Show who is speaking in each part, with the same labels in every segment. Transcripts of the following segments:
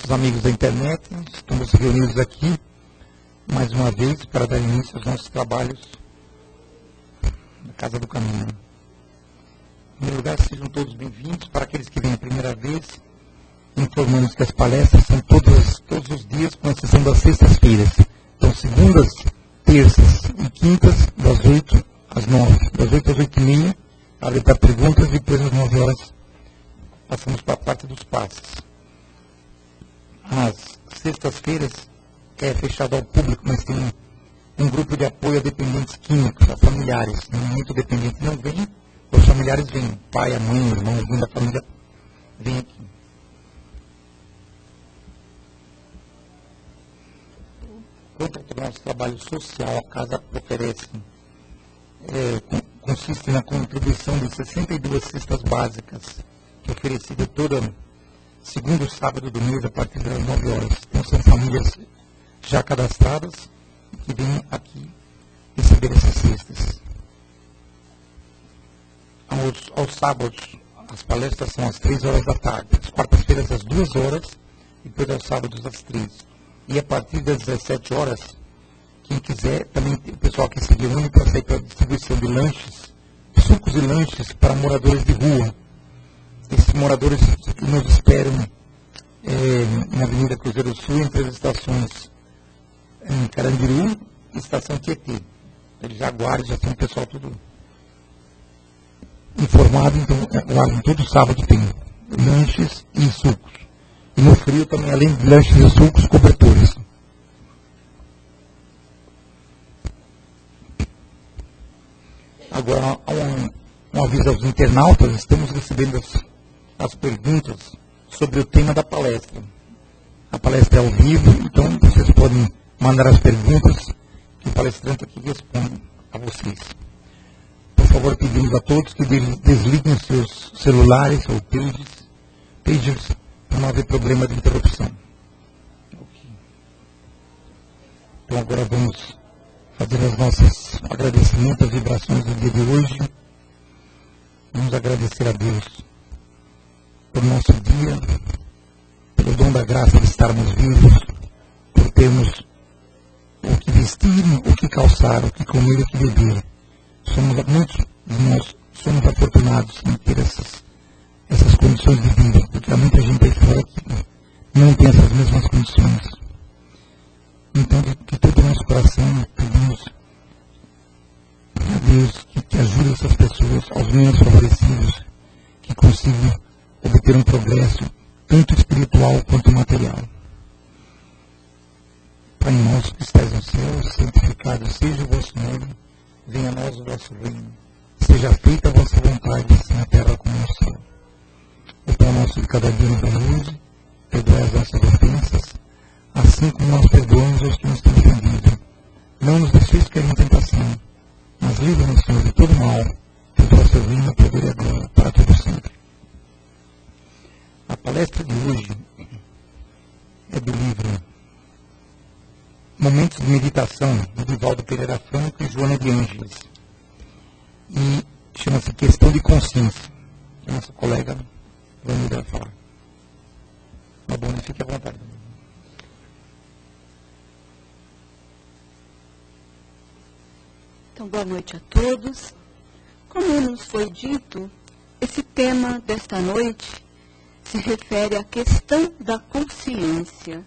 Speaker 1: nossos amigos da internet, estamos reunidos aqui mais uma vez para dar início aos nossos trabalhos na Casa do Caminho. Em primeiro lugar, sejam todos bem-vindos. Para aqueles que vêm a primeira vez, informamos que as palestras são todos os dias, com exceção das sextas-feiras. Então, segundas, terças e quintas, das 8 às 9. Das 8 às 8h30, abre para perguntas, e depois às 9 horas passamos para a parte dos passes. Às sextas-feiras é fechado ao público, mas tem um grupo de apoio a dependentes químicos, a familiares. Muito dependente não vem, os familiares vêm. O pai, a mãe, o irmão, alguém da família vem aqui. Quanto ao nosso trabalho social, a Casa oferece, consiste na contribuição de 62 cestas básicas, que é oferecida todo segundo sábado do mês, a partir das 9 horas. Então, são famílias já cadastradas que vêm aqui receber essas cestas. Aos sábados, as palestras são às 3 horas da tarde, às quartas-feiras às 2 horas, e depois aos sábados às 3. E a partir das 17 horas, quem quiser, também o pessoal que se reúne para sair para a distribuição de lanches, sucos e lanches para moradores de rua. Esses moradores que nos esperam na Avenida Cruzeiro do Sul, entre as estações em Carandiru e Estação Tietê. Eles já aguardam, já tem o pessoal tudo informado, então lá todo sábado tem lanches e sucos. E no frio também, além de lanches e sucos, cobertores. Agora, um aviso aos internautas, estamos recebendo as perguntas sobre o tema da palestra. A palestra é ao vivo, então vocês podem mandar as perguntas que o palestrante aqui responde a vocês. Por favor, pedimos a todos que desliguem seus celulares ou pagers, para não haver problema de interrupção. Então agora vamos fazer os nossos agradecimentos, as vibrações do dia de hoje. Vamos agradecer a Deus pelo nosso dia, pelo dom da graça de estarmos vivos, por termos o que vestir, o que calçar, o que comer, o que beber. Muitos de nós somos afortunados em ter essas condições de vida, porque há muita gente aí fora que não tem essas mesmas condições. Então, de todo o nosso coração, pedimos a Deus que ajude essas pessoas, aos menos favorecidos, que consigam obter um progresso, tanto espiritual quanto material. Pai nosso que estás no céu, santificado seja o vosso nome, venha a nós o vosso reino, seja feita a vossa vontade, assim na terra como no céu. O pão nosso de cada dia nos dai hoje, perdoai as nossas ofensas, assim como nós perdoamos aos que nos têm ofendido. Não nos deixeis cair em tentação, mas livra-nos, Senhor, de todo mal, que o vosso reino, o poder e a glória, para todo sempre. A palestra de hoje é do livro Momentos de Meditação, de Divaldo Pereira Franco e Joana de Ângeles. E chama-se Questão de Consciência. A nossa colega Vanilla vai falar. Tá bom, fique à vontade.
Speaker 2: Então, boa noite a todos. Como nos foi dito, esse tema desta noite se refere à questão da consciência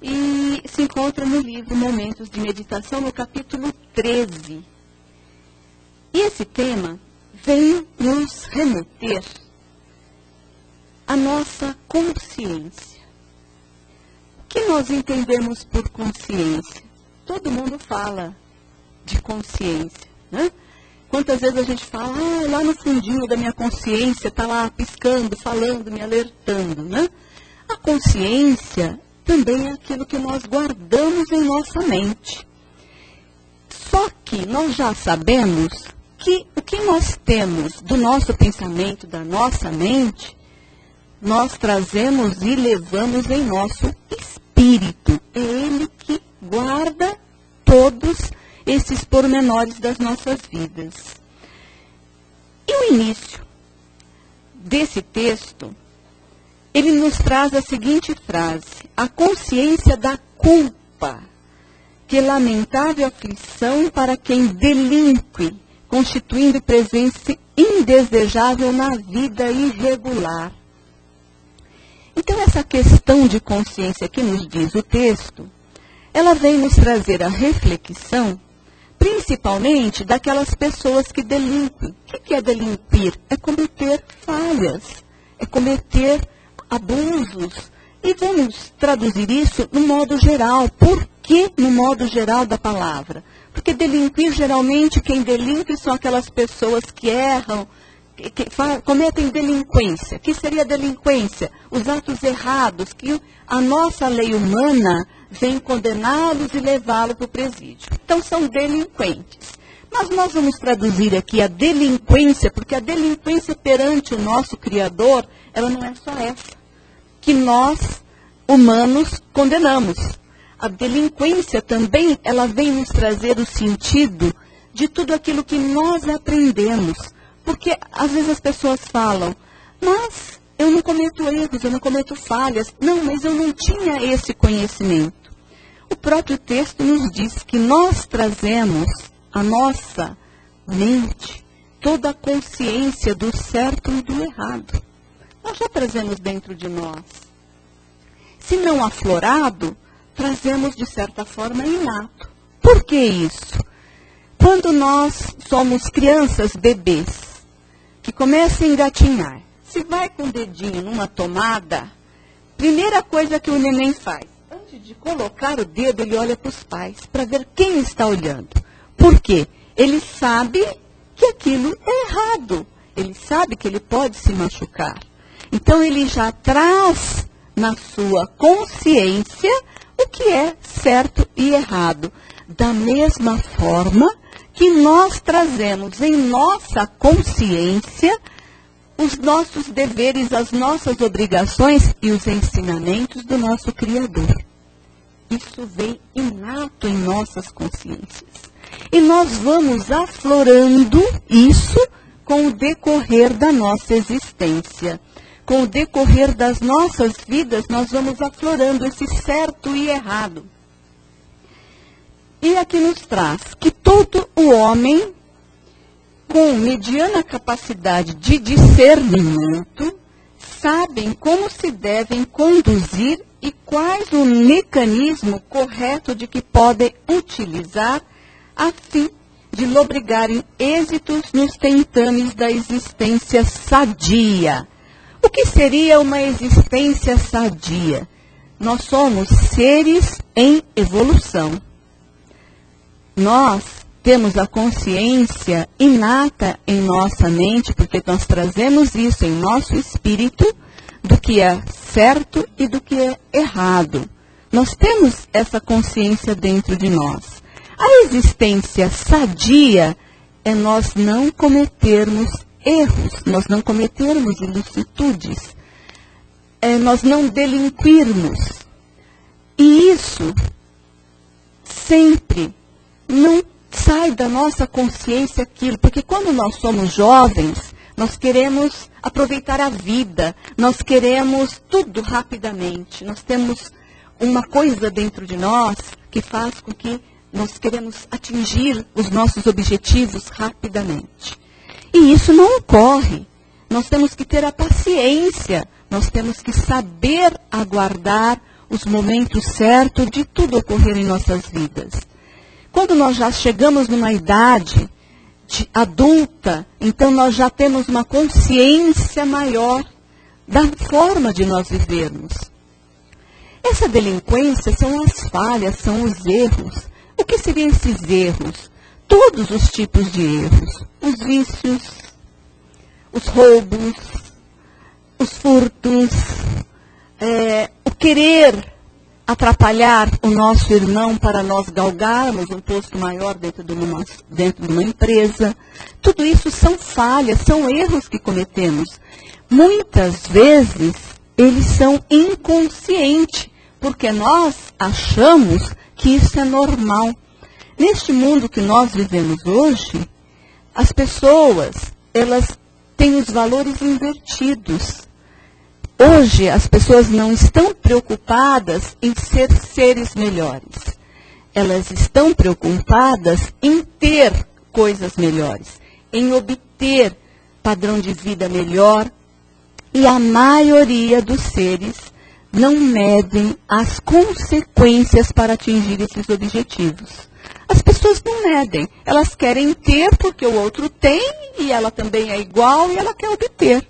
Speaker 2: e se encontra no livro Momentos de Meditação, no capítulo 13. E esse tema vem nos remeter à nossa consciência. O que nós entendemos por consciência? Todo mundo fala de consciência, né? Quantas vezes a gente fala, lá no fundinho da minha consciência, está lá piscando, falando, me alertando, né? A consciência também é aquilo que nós guardamos em nossa mente. Só que nós já sabemos que o que nós temos do nosso pensamento, da nossa mente, nós trazemos e levamos em nosso espírito. É ele que guarda todos esses pormenores das nossas vidas. E o início desse texto ele nos traz a seguinte frase: a consciência da culpa, que lamentável aflição para quem delinque, constituindo presença indesejável na vida irregular. Então, essa questão de consciência que nos diz o texto, ela vem nos trazer a reflexão, principalmente daquelas pessoas que delinquem. O que é delinquir? É cometer falhas, é cometer abusos. E vamos traduzir isso no modo geral. Por que no modo geral da palavra? Porque delinquir, geralmente, quem delinque são aquelas pessoas que erram, que cometem delinquência. O que seria delinquência? Os atos errados, que a nossa lei humana vem condená-los e levá-los para o presídio. Então, são delinquentes. Mas nós vamos traduzir aqui a delinquência, porque a delinquência perante o nosso Criador, ela não é só essa, que nós, humanos, condenamos. A delinquência também, ela vem nos trazer o sentido de tudo aquilo que nós aprendemos. Porque, às vezes, as pessoas falam, mas eu não cometo erros, eu não cometo falhas. Não, mas eu não tinha esse conhecimento. O próprio texto nos diz que nós trazemos à nossa mente toda a consciência do certo e do errado. Nós já trazemos dentro de nós. Se não aflorado, trazemos de certa forma inato. Por que isso? Quando nós somos crianças, bebês, que começam a engatinhar, se vai com o dedinho numa tomada, primeira coisa que o neném faz, antes de colocar o dedo, ele olha para os pais, para ver quem está olhando. Por quê? Ele sabe que aquilo é errado. Ele sabe que ele pode se machucar. Então, ele já traz na sua consciência o que é certo e errado. Da mesma forma que nós trazemos em nossa consciência os nossos deveres, as nossas obrigações e os ensinamentos do nosso Criador. Isso vem inato em nossas consciências. E nós vamos aflorando isso com o decorrer da nossa existência. Com o decorrer das nossas vidas, nós vamos aflorando esse certo e errado. E aqui nos traz que todo o homem, com mediana capacidade de discernimento, sabem como se devem conduzir e quais o mecanismo correto de que podem utilizar a fim de lobrigarem êxitos nos tentames da existência sadia. O que seria uma existência sadia? Nós somos seres em evolução. Nós temos a consciência inata em nossa mente, porque nós trazemos isso em nosso espírito, do que é certo e do que é errado. Nós temos essa consciência dentro de nós. A existência sadia é nós não cometermos erros, nós não cometermos ilicitudes, nós não delinquirmos. E isso sempre não sai da nossa consciência aquilo, porque quando nós somos jovens, nós queremos aproveitar a vida, nós queremos tudo rapidamente, nós temos uma coisa dentro de nós que faz com que nós queremos atingir os nossos objetivos rapidamente. E isso não ocorre. Nós temos que ter a paciência, nós temos que saber aguardar os momentos certos de tudo ocorrer em nossas vidas. Quando nós já chegamos numa idade adulta, então nós já temos uma consciência maior da forma de nós vivermos. Essa delinquência são as falhas, são os erros. O que seriam esses erros? Todos os tipos de erros. Os vícios, os roubos, os furtos, o querer atrapalhar o nosso irmão para nós galgarmos um posto maior dentro de uma empresa. Tudo isso são falhas, são erros que cometemos. Muitas vezes, eles são inconscientes, porque nós achamos que isso é normal. Neste mundo que nós vivemos hoje, as pessoas, elas têm os valores invertidos. Hoje, as pessoas não estão preocupadas em ser seres melhores. Elas estão preocupadas em ter coisas melhores, em obter padrão de vida melhor. E a maioria dos seres não medem as consequências para atingir esses objetivos. As pessoas não medem. Elas querem ter porque o outro tem e ela também é igual e ela quer obter.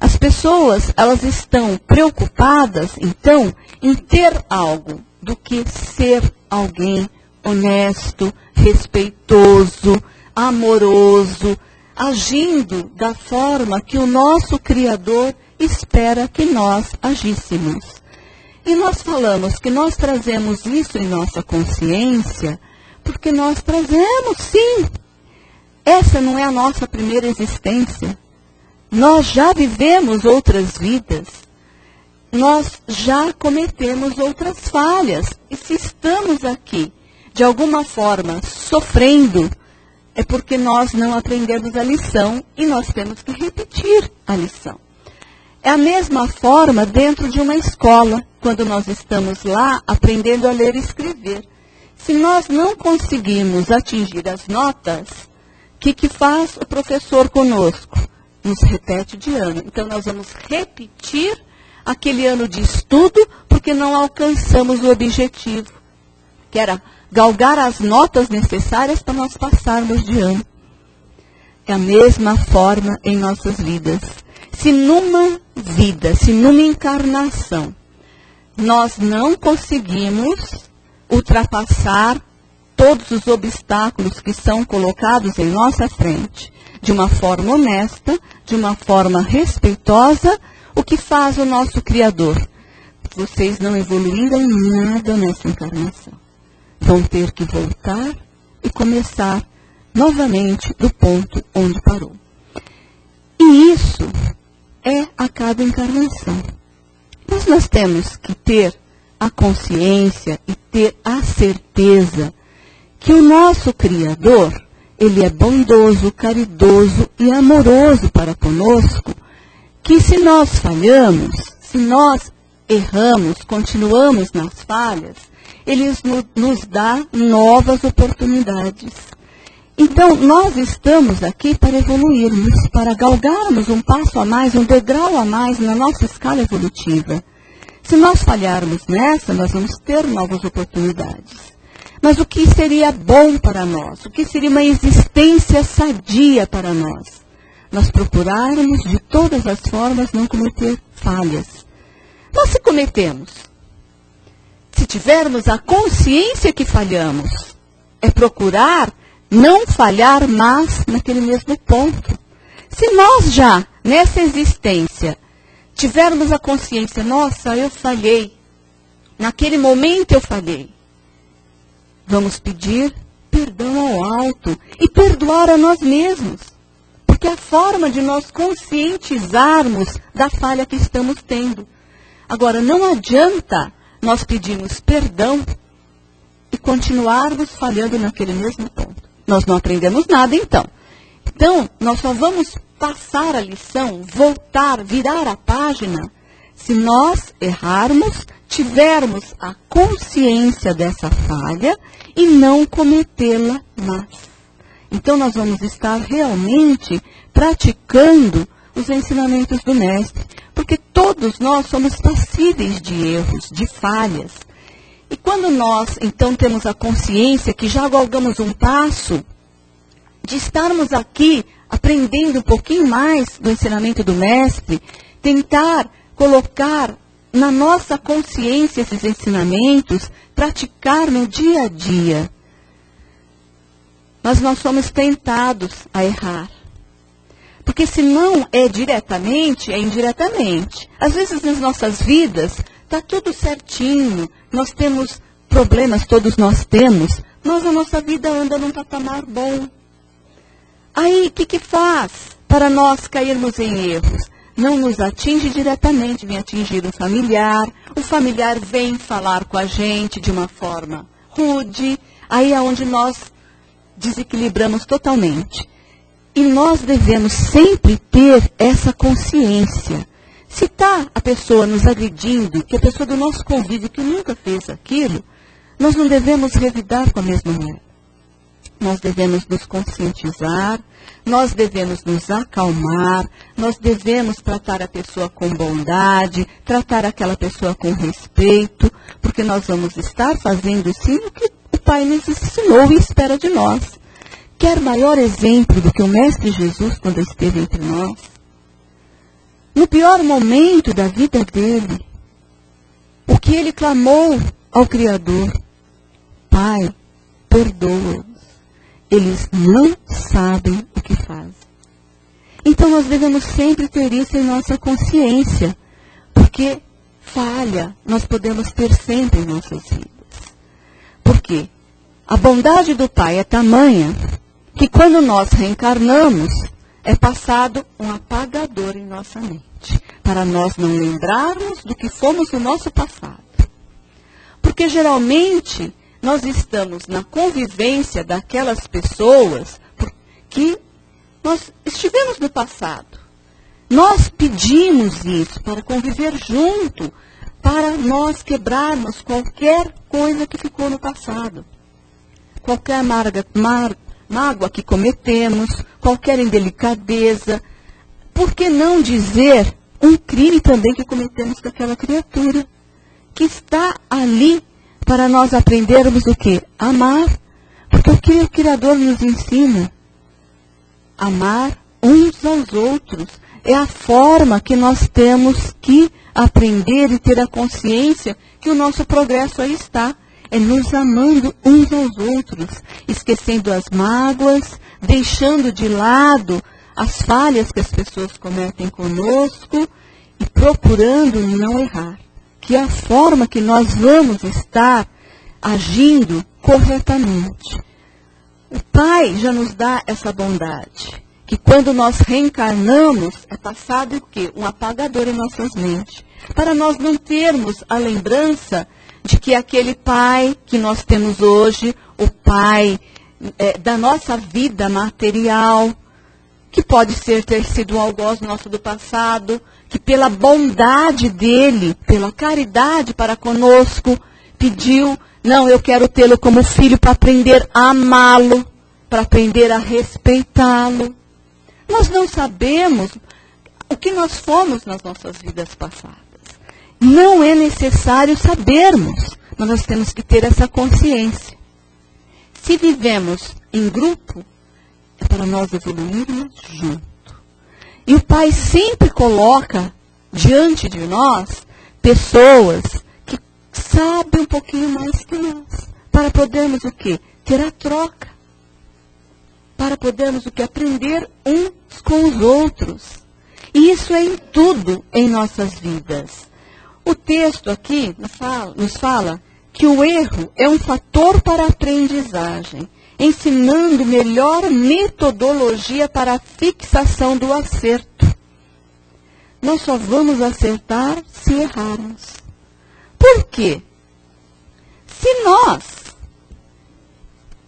Speaker 2: As pessoas, elas estão preocupadas, então, em ter algo do que ser alguém honesto, respeitoso, amoroso, agindo da forma que o nosso Criador espera que nós agíssemos. E nós falamos que nós trazemos isso em nossa consciência, porque nós trazemos, sim. Essa não é a nossa primeira existência. Nós já vivemos outras vidas. Nós já cometemos outras falhas. E se estamos aqui, de alguma forma, sofrendo, é porque nós não aprendemos a lição e nós temos que repetir a lição. É a mesma forma dentro de uma escola, quando nós estamos lá aprendendo a ler e escrever. Se nós não conseguimos atingir as notas, o que faz o professor conosco? Nos repete de ano. Então, nós vamos repetir aquele ano de estudo porque não alcançamos o objetivo, que era galgar as notas necessárias para nós passarmos de ano. É a mesma forma em nossas vidas. Se numa vida, se numa encarnação, nós não conseguimos ultrapassar todos os obstáculos que são colocados em nossa frente, de uma forma honesta, de uma forma respeitosa, o que faz o nosso Criador? Vocês não evoluíram em nada nessa encarnação. Vão ter que voltar e começar novamente do ponto onde parou. E isso é a cada encarnação. Mas nós temos que ter a consciência e ter a certeza que o nosso Criador, ele é bondoso, caridoso e amoroso para conosco, que se nós falhamos, se nós erramos, continuamos nas falhas, ele nos dá novas oportunidades. Então, nós estamos aqui para evoluirmos, para galgarmos um passo a mais, um degrau a mais na nossa escala evolutiva. Se nós falharmos nessa, nós vamos ter novas oportunidades. Mas o que seria bom para nós? O que seria uma existência sadia para nós? Nós procurarmos, de todas as formas, não cometer falhas. Mas se cometemos, se tivermos a consciência que falhamos, é procurar não falhar mais naquele mesmo ponto. Se nós já, nessa existência, tivermos a consciência, nossa, eu falhei, naquele momento eu falhei, vamos pedir perdão ao alto e perdoar a nós mesmos. Porque é a forma de nós conscientizarmos da falha que estamos tendo. Agora, não adianta nós pedirmos perdão e continuarmos falhando naquele mesmo ponto. Nós não aprendemos nada, então. Então, nós só vamos passar a lição, voltar, virar a página, se nós errarmos, tivermos a consciência dessa falha e não cometê-la mais. Então, nós vamos estar realmente praticando os ensinamentos do Mestre, porque todos nós somos passíveis de erros, de falhas. E quando nós, então, temos a consciência que já galgamos um passo de estarmos aqui aprendendo um pouquinho mais do ensinamento do Mestre, tentar colocar na nossa consciência esses ensinamentos, praticar no dia a dia. Mas nós somos tentados a errar. Porque se não é diretamente, é indiretamente. Às vezes nas nossas vidas está tudo certinho, nós temos problemas, todos nós temos, mas a nossa vida anda num patamar bom. Aí, o que faz para nós cairmos em erros? Não nos atinge diretamente, vem atingir o familiar vem falar com a gente de uma forma rude, aí é onde nós desequilibramos totalmente. E nós devemos sempre ter essa consciência. Se está a pessoa nos agredindo, que a pessoa do nosso convívio que nunca fez aquilo, nós não devemos revidar com a mesma moeda. Nós devemos nos conscientizar, nós devemos nos acalmar, nós devemos tratar a pessoa com bondade, tratar aquela pessoa com respeito, porque nós vamos estar fazendo sim o que o Pai nos ensinou e espera de nós. Quer maior exemplo do que o Mestre Jesus quando esteve entre nós? No pior momento da vida dele, o que ele clamou ao Criador: Pai, perdoa-os. Eles não sabem o que fazem. Então nós devemos sempre ter isso em nossa consciência, porque falha nós podemos ter sempre em nossas vidas. Porque a bondade do Pai é tamanha que quando nós reencarnamos, é passado um apagador em nossa mente, para nós não lembrarmos do que fomos no nosso passado. Porque geralmente nós estamos na convivência daquelas pessoas que nós estivemos no passado. Nós pedimos isso para conviver junto, para nós quebrarmos qualquer coisa que ficou no passado. Qualquer mágoa que cometemos, qualquer indelicadeza. Por que não dizer um crime também que cometemos com aquela criatura que está ali para nós aprendermos o quê? Amar. Porque o que o Criador nos ensina? Amar uns aos outros. É a forma que nós temos que aprender e ter a consciência que o nosso progresso aí está. É nos amando uns aos outros, esquecendo as mágoas, deixando de lado as falhas que as pessoas cometem conosco e procurando não errar. Que é a forma que nós vamos estar agindo corretamente. O Pai já nos dá essa bondade, que quando nós reencarnamos, é passado o quê? Um apagador em nossas mentes, para nós não termos a lembrança de que aquele Pai que nós temos hoje, o Pai da nossa vida material, que pode ter sido um algoz nosso do passado, que pela bondade dele, pela caridade para conosco, pediu, não, eu quero tê-lo como filho para aprender a amá-lo, para aprender a respeitá-lo. Nós não sabemos o que nós fomos nas nossas vidas passadas. Não é necessário sabermos, mas nós temos que ter essa consciência. Se vivemos em grupo, é para nós evoluirmos junto. E o Pai sempre coloca diante de nós pessoas que sabem um pouquinho mais que nós, para podermos o quê? Ter a troca. Para podermos o quê? Aprender uns com os outros. E isso é em tudo em nossas vidas. O texto aqui nos fala que o erro é um fator para a aprendizagem, ensinando melhor metodologia para a fixação do acerto. Nós só vamos acertar se errarmos. Por quê? Se nós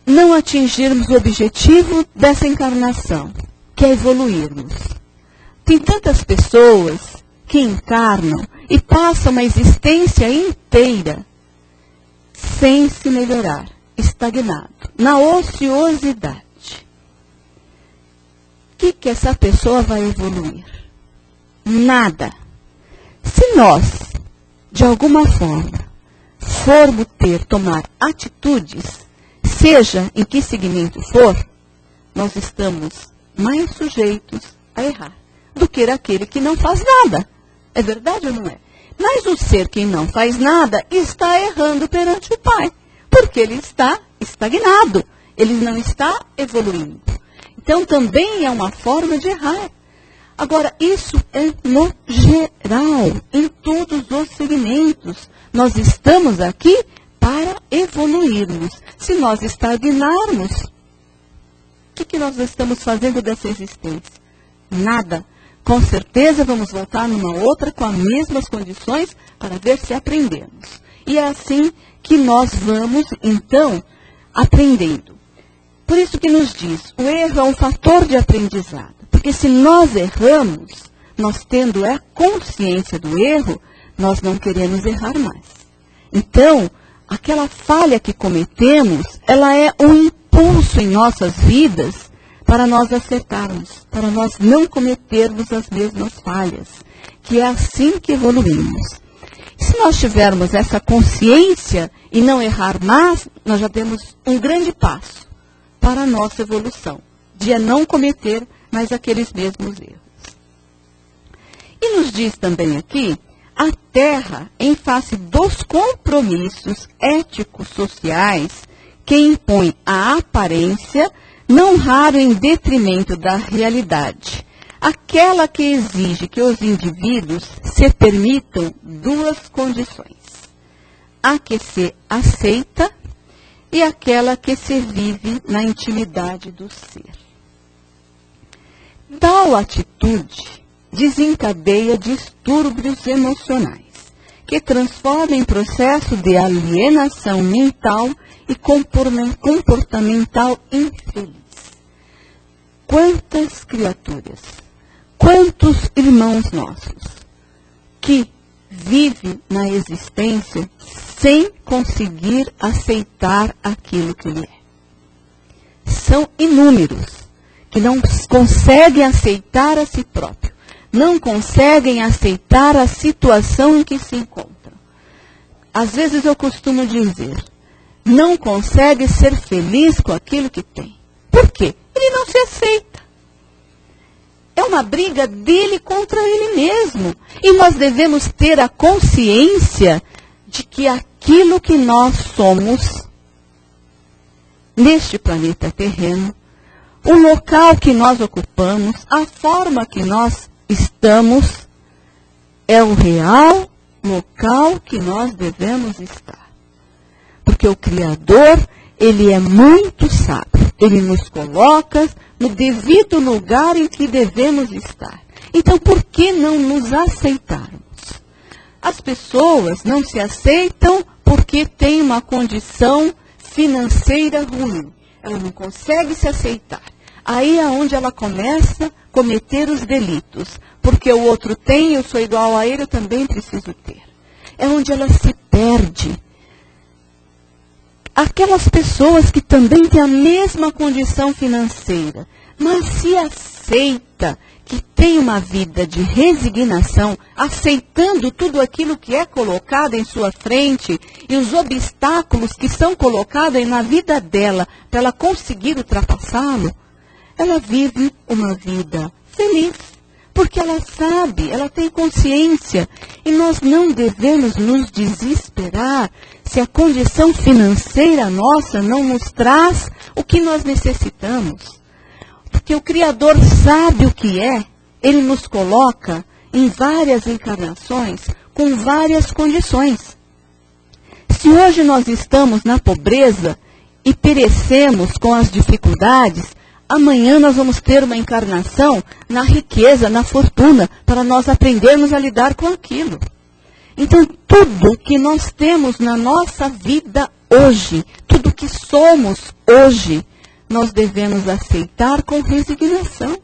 Speaker 2: não atingirmos o objetivo dessa encarnação, que é evoluirmos. Tem tantas pessoas que encarnam e passam uma existência inteira sem se melhorar, estagnado, na ociosidade. O que essa pessoa vai evoluir? Nada. Se nós, de alguma forma, formos tomar atitudes, seja em que segmento for, nós estamos mais sujeitos a errar do que aquele que não faz nada. É verdade ou não é? Mas o ser que não faz nada está errando perante o Pai, porque ele está estagnado, ele não está evoluindo. Então também é uma forma de errar. Agora, isso é no geral, em todos os segmentos. Nós estamos aqui para evoluirmos. Se nós estagnarmos, o que nós estamos fazendo dessa existência? Nada. Com certeza vamos voltar numa outra com as mesmas condições para ver se aprendemos. E é assim que nós vamos, então, aprendendo. Por isso que nos diz, o erro é um fator de aprendizado. Porque se nós erramos, nós tendo a consciência do erro, nós não queremos errar mais. Então, aquela falha que cometemos, ela é um impulso em nossas vidas para nós acertarmos, para nós não cometermos as mesmas falhas, que é assim que evoluímos. Se nós tivermos essa consciência e não errar mais, nós já temos um grande passo para a nossa evolução, de não cometer mais aqueles mesmos erros. E nos diz também aqui, a Terra, em face dos compromissos éticos sociais que impõem a aparência, não raro em detrimento da realidade, aquela que exige que os indivíduos se permitam duas condições: a que se aceita e aquela que se vive na intimidade do ser. Tal atitude desencadeia distúrbios emocionais, que transformam em processo de alienação mental e comportamental infeliz. Quantas criaturas, quantos irmãos nossos que vivem na existência sem conseguir aceitar aquilo que ele é. São inúmeros que não conseguem aceitar a si próprio, não conseguem aceitar a situação em que se encontram. Às vezes eu costumo dizer, não consegue ser feliz com aquilo que tem. Por quê? Ele não se aceita. É uma briga dele contra ele mesmo. E nós devemos ter a consciência de que aquilo que nós somos neste planeta terreno, o local que nós ocupamos, a forma que nós estamos, é o real local que nós devemos estar. Porque o Criador, ele é muito sábio. Ele nos coloca no devido lugar em que devemos estar. Então, por que não nos aceitarmos? As pessoas não se aceitam porque têm uma condição financeira ruim. Ela não consegue se aceitar. Aí é onde ela começa a cometer os delitos. Porque o outro tem, eu sou igual a ele, eu também preciso ter. É onde ela se perde. Aquelas pessoas que também têm a mesma condição financeira, mas se aceita, que tem uma vida de resignação, aceitando tudo aquilo que é colocado em sua frente e os obstáculos que são colocados na vida dela para ela conseguir ultrapassá-lo, ela vive uma vida feliz. Porque ela sabe, ela tem consciência. E nós não devemos nos desesperar se a condição financeira nossa não nos traz o que nós necessitamos. Porque o Criador sabe o que é. Ele nos coloca em várias encarnações com várias condições. Se hoje nós estamos na pobreza e perecemos com as dificuldades, amanhã nós vamos ter uma encarnação na riqueza, na fortuna, para nós aprendermos a lidar com aquilo. Então, tudo que nós temos na nossa vida hoje, tudo que somos hoje, nós devemos aceitar com resignação.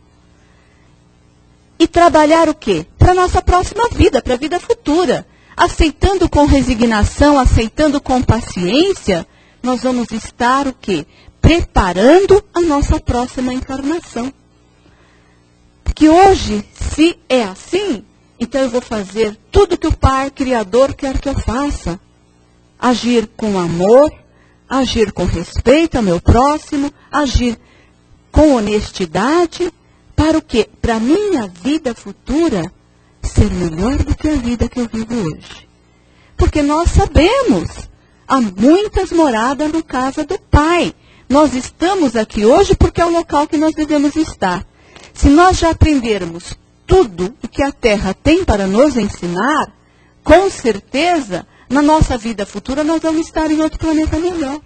Speaker 2: E trabalhar o quê? Para a nossa próxima vida, para a vida futura. Aceitando com resignação, aceitando com paciência, nós vamos estar o quê? Preparando a nossa próxima encarnação. Porque hoje, se é assim, então eu vou fazer tudo que o Pai Criador quer que eu faça. Agir com amor, agir com respeito ao meu próximo, agir com honestidade, para o quê? Para a minha vida futura ser melhor do que a vida que eu vivo hoje. Porque nós sabemos, há muitas moradas no casa do Pai. Nós estamos aqui hoje porque é o local que nós devemos estar. Se nós já aprendermos tudo o que a Terra tem para nos ensinar, com certeza, na nossa vida futura, nós vamos estar em outro planeta melhor.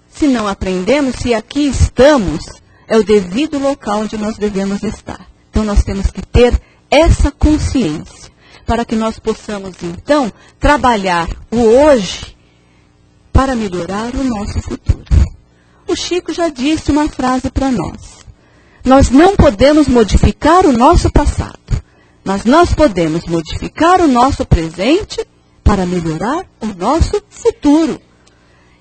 Speaker 2: Se não aprendemos, se aqui estamos, é o devido local onde nós devemos estar. Então, nós temos que ter essa consciência, para que nós possamos, então, trabalhar o hoje, para melhorar o nosso futuro. O Chico já disse uma frase para nós. Nós não podemos modificar o nosso passado, mas nós podemos modificar o nosso presente para melhorar o nosso futuro.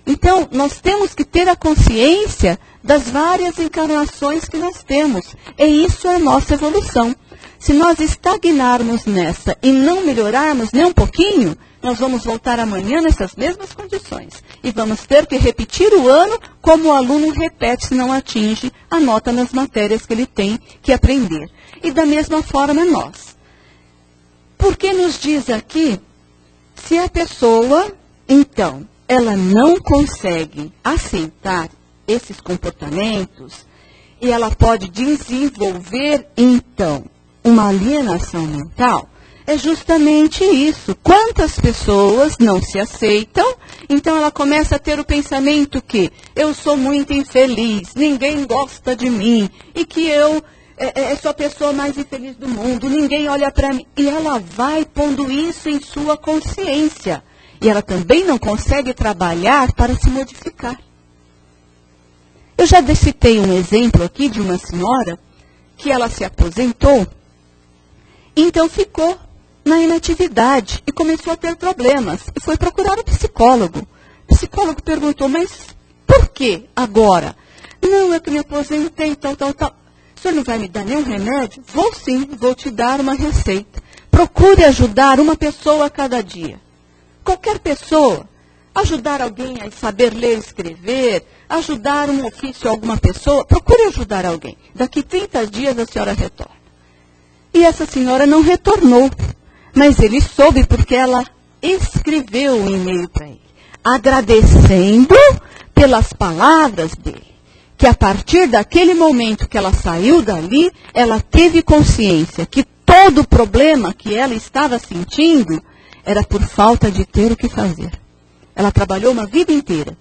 Speaker 2: Então, nós temos que ter a consciência das várias encarnações que nós temos. E isso é a nossa evolução. Se nós estagnarmos nessa e não melhorarmos nem um pouquinho, nós vamos voltar amanhã nessas mesmas condições. E vamos ter que repetir o ano como o aluno repete se não atinge a nota nas matérias que ele tem que aprender. E da mesma forma nós. Porque nos diz aqui, se a pessoa, então, ela não consegue aceitar esses comportamentos e ela pode desenvolver, então, uma alienação mental, é justamente isso. Quantas pessoas não se aceitam, então ela começa a ter o pensamento que eu sou muito infeliz, ninguém gosta de mim, e que eu sou a pessoa mais infeliz do mundo, ninguém olha para mim. E ela vai pondo isso em sua consciência. E ela também não consegue trabalhar para se modificar. Eu já citei um exemplo aqui de uma senhora que ela se aposentou, então ficou na inatividade e começou a ter problemas. E foi procurar um psicólogo. O psicólogo perguntou, mas por que agora? Não, é que me aposentei, tal. O senhor não vai me dar nenhum remédio? Vou sim, vou te dar uma receita. Procure ajudar uma pessoa a cada dia. Qualquer pessoa, ajudar alguém a saber ler e escrever, ajudar um ofício a alguma pessoa, procure ajudar alguém. Daqui 30 dias a senhora retorna. E essa senhora não retornou, mas ele soube porque ela escreveu um e-mail para ele, agradecendo pelas palavras dele, que a partir daquele momento que ela saiu dali, ela teve consciência que todo o problema que ela estava sentindo era por falta de ter o que fazer. Ela trabalhou uma vida inteira.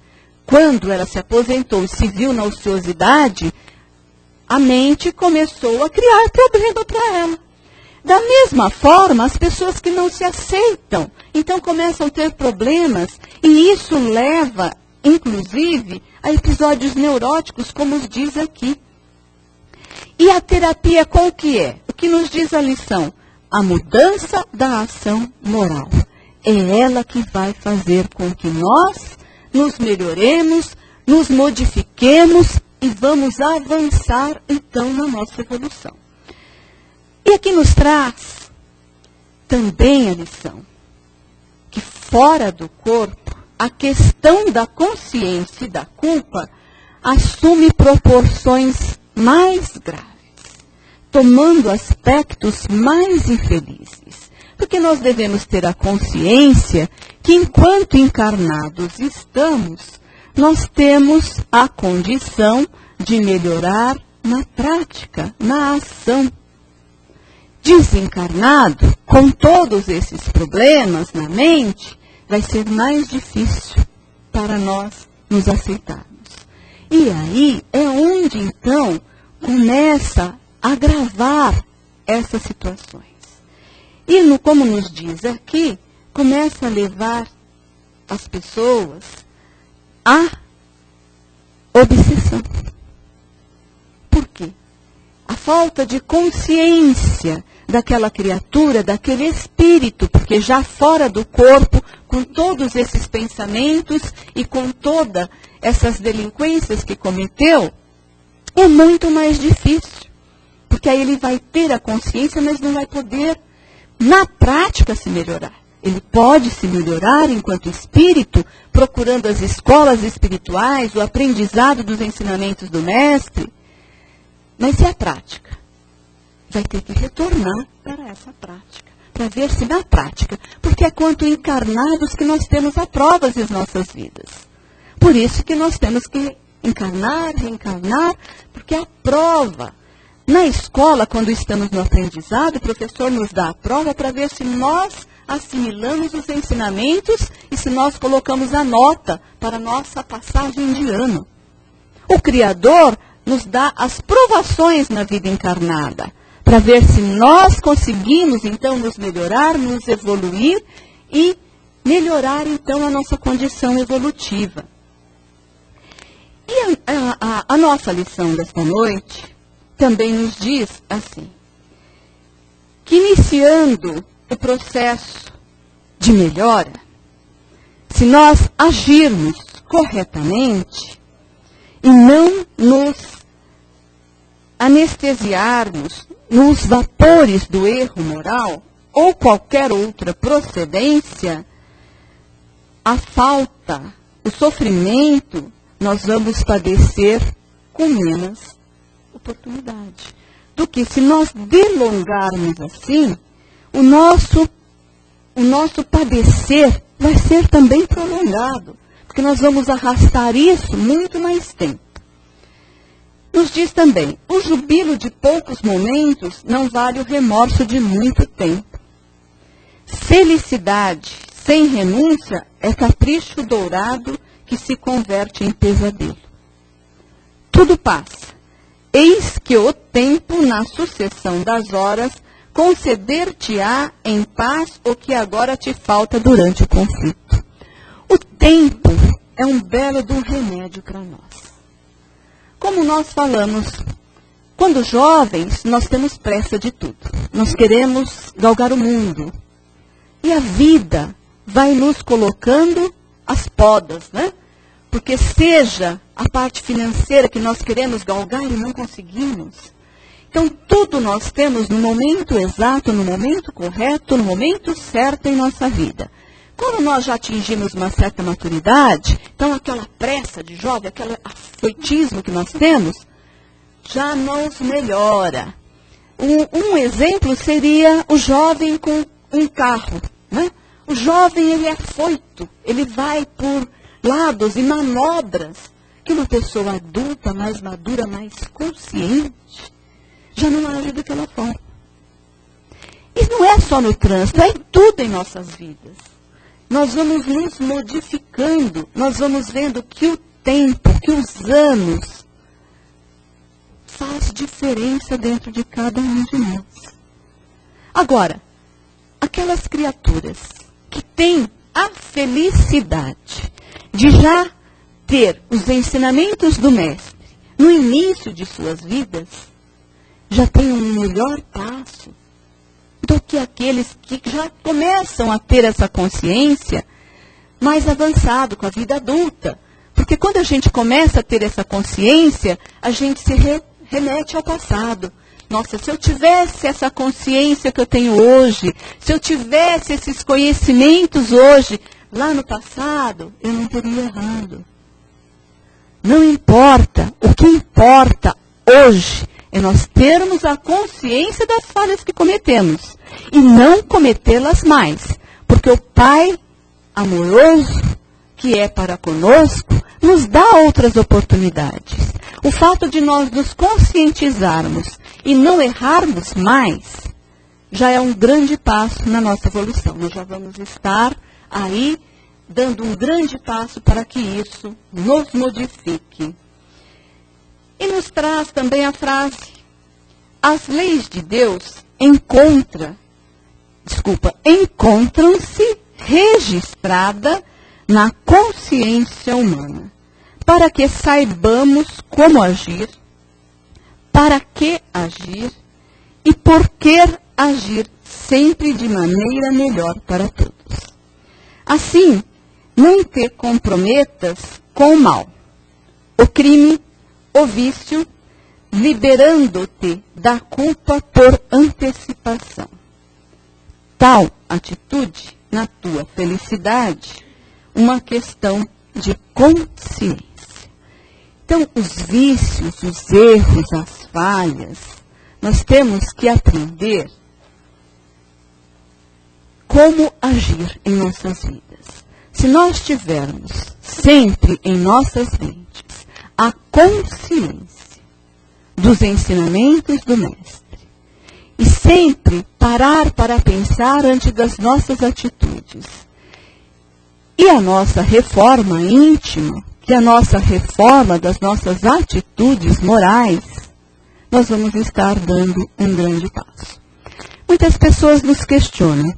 Speaker 2: Quando ela se aposentou e se viu na ociosidade, a mente começou a criar problema para ela. Da mesma forma, as pessoas que não se aceitam, então começam a ter problemas, e isso leva, inclusive, a episódios neuróticos, como diz aqui. E a terapia qual que é? O que nos diz a lição? A mudança da ação moral. É ela que vai fazer com que nós nos melhoremos, nos modifiquemos e vamos avançar, então, na nossa evolução. E aqui nos traz também a lição que fora do corpo, a questão da consciência e da culpa assume proporções mais graves, tomando aspectos mais infelizes. Porque nós devemos ter a consciência que enquanto encarnados estamos, nós temos a condição de melhorar na prática, na ação. Desencarnado, com todos esses problemas na mente, vai ser mais difícil para nós nos aceitarmos. E aí é onde, então, começa a agravar essas situações. E, como nos diz aqui, começa a levar as pessoas à obsessão. Por quê? A falta de consciência daquela criatura, daquele espírito, porque já fora do corpo, com todos esses pensamentos e com todas essas delinquências que cometeu, é muito mais difícil. Porque aí ele vai ter a consciência, mas não vai poder, na prática, se melhorar. Ele pode se melhorar enquanto espírito, procurando as escolas espirituais, o aprendizado dos ensinamentos do mestre. Mas e a prática? Vai ter que retornar para essa prática, para ver se na prática, porque é quanto encarnados que nós temos a provas em nossas vidas. Por isso que nós temos que encarnar, reencarnar, porque a prova, na escola, quando estamos no aprendizado, o professor nos dá a prova para ver se nós assimilamos os ensinamentos e se nós colocamos a nota para a nossa passagem de ano. O Criador nos dá as provações na vida encarnada, para ver se nós conseguimos, então, nos melhorar, nos evoluir e melhorar, então, a nossa condição evolutiva. E a nossa lição desta noite também nos diz assim, que iniciando o processo de melhora, se nós agirmos corretamente e não nos anestesiarmos nos vapores do erro moral ou qualquer outra procedência, a falta, o sofrimento, nós vamos padecer com menos oportunidade. Do que se nós delongarmos assim, o nosso padecer vai ser também prolongado, porque nós vamos arrastar isso muito mais tempo. Nos diz também, o jubilo de poucos momentos não vale o remorso de muito tempo. Felicidade sem renúncia é capricho dourado que se converte em pesadelo. Tudo passa. Eis que o tempo, na sucessão das horas, conceder-te-á em paz o que agora te falta durante o conflito. O tempo é um belo de um remédio para nós. Como nós falamos, quando jovens, nós temos pressa de tudo. Nós queremos galgar o mundo. E a vida vai nos colocando as podas, né? Porque seja a parte financeira que nós queremos galgar e não conseguimos. Então, tudo nós temos no momento exato, no momento correto, no momento certo em nossa vida. Quando nós já atingimos uma certa maturidade, então aquela pressa de jovem, aquele afoitismo que nós temos, já nos melhora. Um exemplo seria o jovem com um carro, né? O jovem, ele é afoito, ele vai por lados e manobras que uma pessoa adulta, mais madura, mais consciente, já não age daquela forma. E não é só no trânsito, é em tudo em nossas vidas. Nós vamos nos modificando, nós vamos vendo que o tempo, que os anos, faz diferença dentro de cada um de nós. Agora, aquelas criaturas que têm a felicidade de já ter os ensinamentos do Mestre no início de suas vidas, já têm um melhor passo do que aqueles que já começam a ter essa consciência mais avançado com a vida adulta. Porque quando a gente começa a ter essa consciência, a gente se remete ao passado. Nossa, se eu tivesse essa consciência que eu tenho hoje, se eu tivesse esses conhecimentos hoje, lá no passado, eu não teria errado. Não importa. O que importa hoje é nós termos a consciência das falhas que cometemos e não cometê-las mais. Porque o Pai amoroso, que é para conosco, nos dá outras oportunidades. O fato de nós nos conscientizarmos e não errarmos mais, já é um grande passo na nossa evolução. Nós já vamos estar aí dando um grande passo para que isso nos modifique. E nos traz também a frase, as leis de Deus encontram-se registrada na consciência humana, para que saibamos como agir, para que agir e por que agir sempre de maneira melhor para todos. Assim, não te comprometas com o mal, o crime, o vício, liberando-te da culpa por antecipação. Tal atitude, na tua felicidade, uma questão de consciência. Então, os vícios, os erros, as falhas, nós temos que aprender como agir em nossas vidas. Se nós tivermos sempre em nossas mentes a consciência dos ensinamentos do Mestre e sempre parar para pensar antes das nossas atitudes e a nossa reforma íntima, que é a nossa reforma das nossas atitudes morais, nós vamos estar dando um grande passo. Muitas pessoas nos questionam,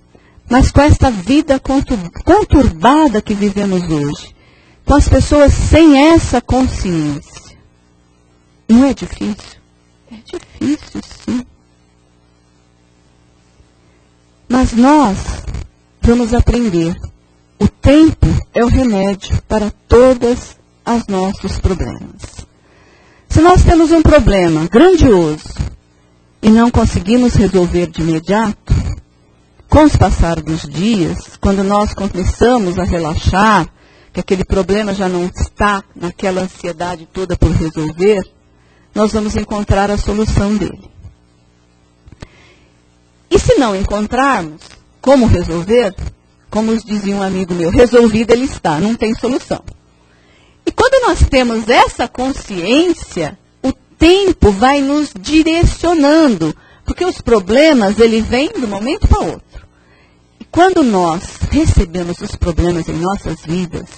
Speaker 2: mas com esta vida conturbada que vivemos hoje, com as pessoas sem essa consciência, não é difícil? É difícil, sim. Mas nós vamos aprender. O tempo é o remédio para todos os nossos problemas. Se nós temos um problema grandioso e não conseguimos resolver de imediato, com o passar dos dias, quando nós começamos a relaxar, que aquele problema já não está naquela ansiedade toda por resolver, nós vamos encontrar a solução dele. E se não encontrarmos como resolver, como dizia um amigo meu, resolvido ele está, não tem solução. E quando nós temos essa consciência, o tempo vai nos direcionando, porque os problemas, ele vem de um momento para outro. E quando nós recebemos os problemas em nossas vidas,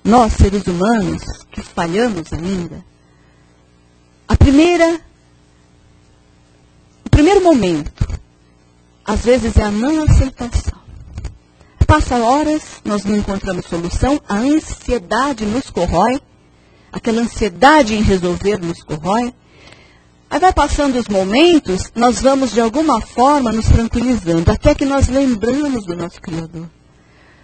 Speaker 2: nós, seres humanos, que falhamos ainda, o primeiro momento, às vezes é a não aceitação. Passa horas, nós não encontramos solução, a ansiedade nos corrói, aquela ansiedade em resolver nos corrói. Aí vai passando os momentos, nós vamos de alguma forma nos tranquilizando, até que nós lembramos do nosso Criador.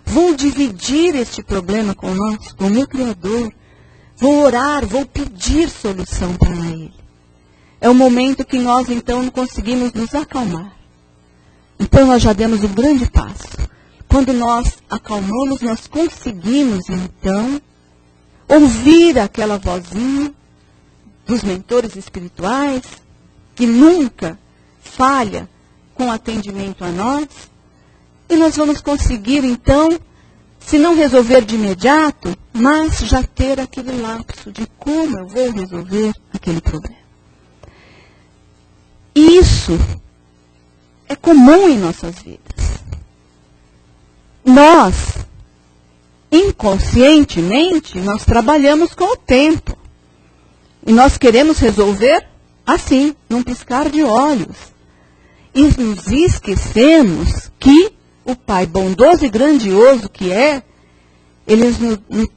Speaker 2: Vou dividir este problema com o meu Criador. Vou orar, vou pedir solução para Ele. É o momento que nós, então, conseguimos nos acalmar. Então, nós já demos um grande passo. Quando nós acalmamos, nós conseguimos, então, ouvir aquela vozinha dos mentores espirituais, que nunca falha com atendimento a nós, e nós vamos conseguir, então, se não resolver de imediato, mas já ter aquele lapso de como eu vou resolver aquele problema. E isso é comum em nossas vidas. Nós, inconscientemente, nós trabalhamos com o tempo. E nós queremos resolver assim, num piscar de olhos. E nos esquecemos que o Pai bondoso e grandioso que é, Ele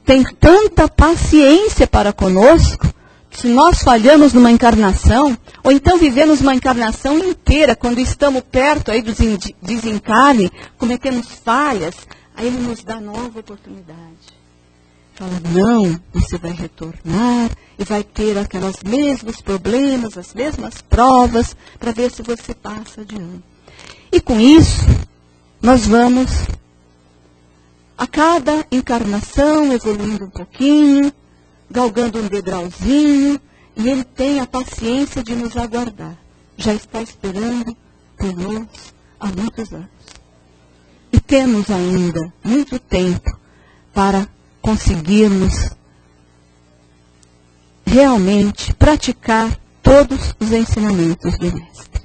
Speaker 2: tem tanta paciência para conosco, que se nós falhamos numa encarnação, ou então vivemos uma encarnação inteira, quando estamos perto aí do desencarne, cometemos falhas, aí Ele nos dá nova oportunidade. Fala, não, você vai retornar e vai ter aqueles mesmos problemas, as mesmas provas, para ver se você passa adiante. E com isso, nós vamos, a cada encarnação, evoluindo um pouquinho, galgando um degrauzinho, e Ele tem a paciência de nos aguardar. Já está esperando por nós há muitos anos. E temos ainda muito tempo para conseguirmos realmente praticar todos os ensinamentos do Mestre.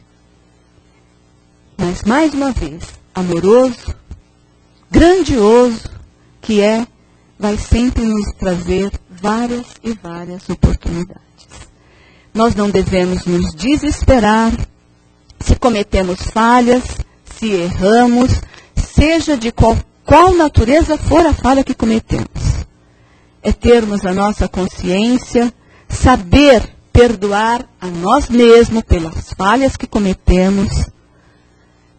Speaker 2: Mas, mais uma vez, amoroso, grandioso, que é, vai sempre nos trazer várias e várias oportunidades. Nós não devemos nos desesperar se cometemos falhas, se erramos, seja de qual natureza for a falha que cometemos. É termos a nossa consciência, saber perdoar a nós mesmos pelas falhas que cometemos,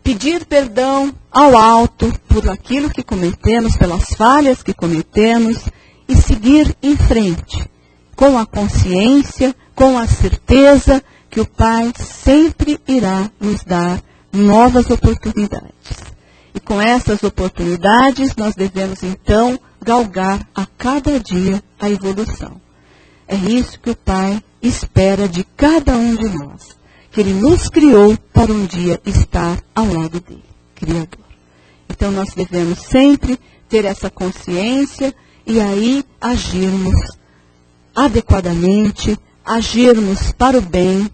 Speaker 2: pedir perdão ao alto por aquilo que cometemos, pelas falhas que cometemos, e seguir em frente, com a consciência, com a certeza que o Pai sempre irá nos dar novas oportunidades. E com essas oportunidades, nós devemos então galgar a cada dia a evolução. É isso que o Pai espera de cada um de nós, que Ele nos criou para um dia estar ao lado dele, Criador. Então nós devemos sempre ter essa consciência e aí agirmos adequadamente, agirmos para o bem,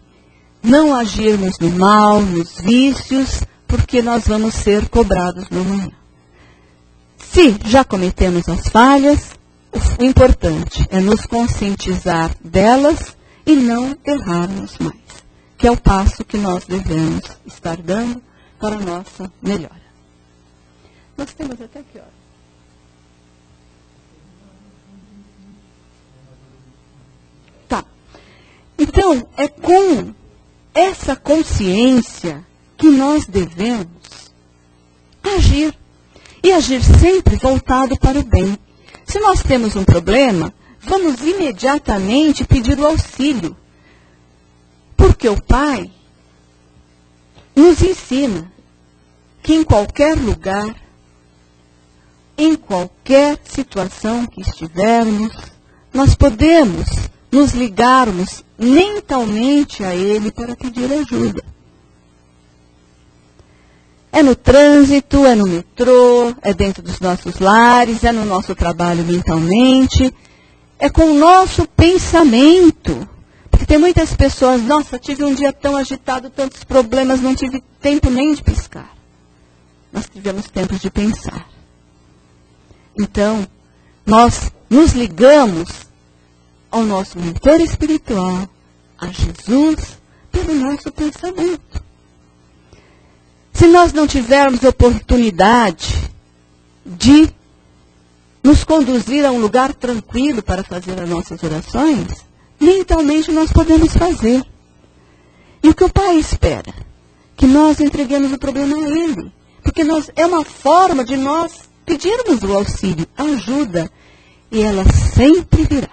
Speaker 2: não agirmos no mal, nos vícios, porque nós vamos ser cobrados no amanhã. Se já cometemos as falhas, o importante é nos conscientizar delas e não errarmos mais, que é o passo que nós devemos estar dando para a nossa melhora. Nós temos até que hora? Tá. Então, Então, é com essa consciência que nós devemos agir. E agir sempre voltado para o bem. Se nós temos um problema, vamos imediatamente pedir o auxílio. Porque o Pai nos ensina que em qualquer lugar, em qualquer situação que estivermos, nós podemos nos ligarmos mentalmente a Ele para pedir ajuda. É no trânsito, é no metrô, é dentro dos nossos lares, é no nosso trabalho mentalmente, é com o nosso pensamento. Porque tem muitas pessoas, nossa, tive um dia tão agitado, tantos problemas, não tive tempo nem de piscar. Nós tivemos tempo de pensar. Então, nós nos ligamos ao nosso mentor espiritual, a Jesus, pelo nosso pensamento. Se nós não tivermos oportunidade de nos conduzir a um lugar tranquilo para fazer as nossas orações, mentalmente nós podemos fazer. E o que o Pai espera? Que nós entreguemos o problema a Ele. Porque é uma forma de nós pedirmos o auxílio, a ajuda, e ela sempre virá.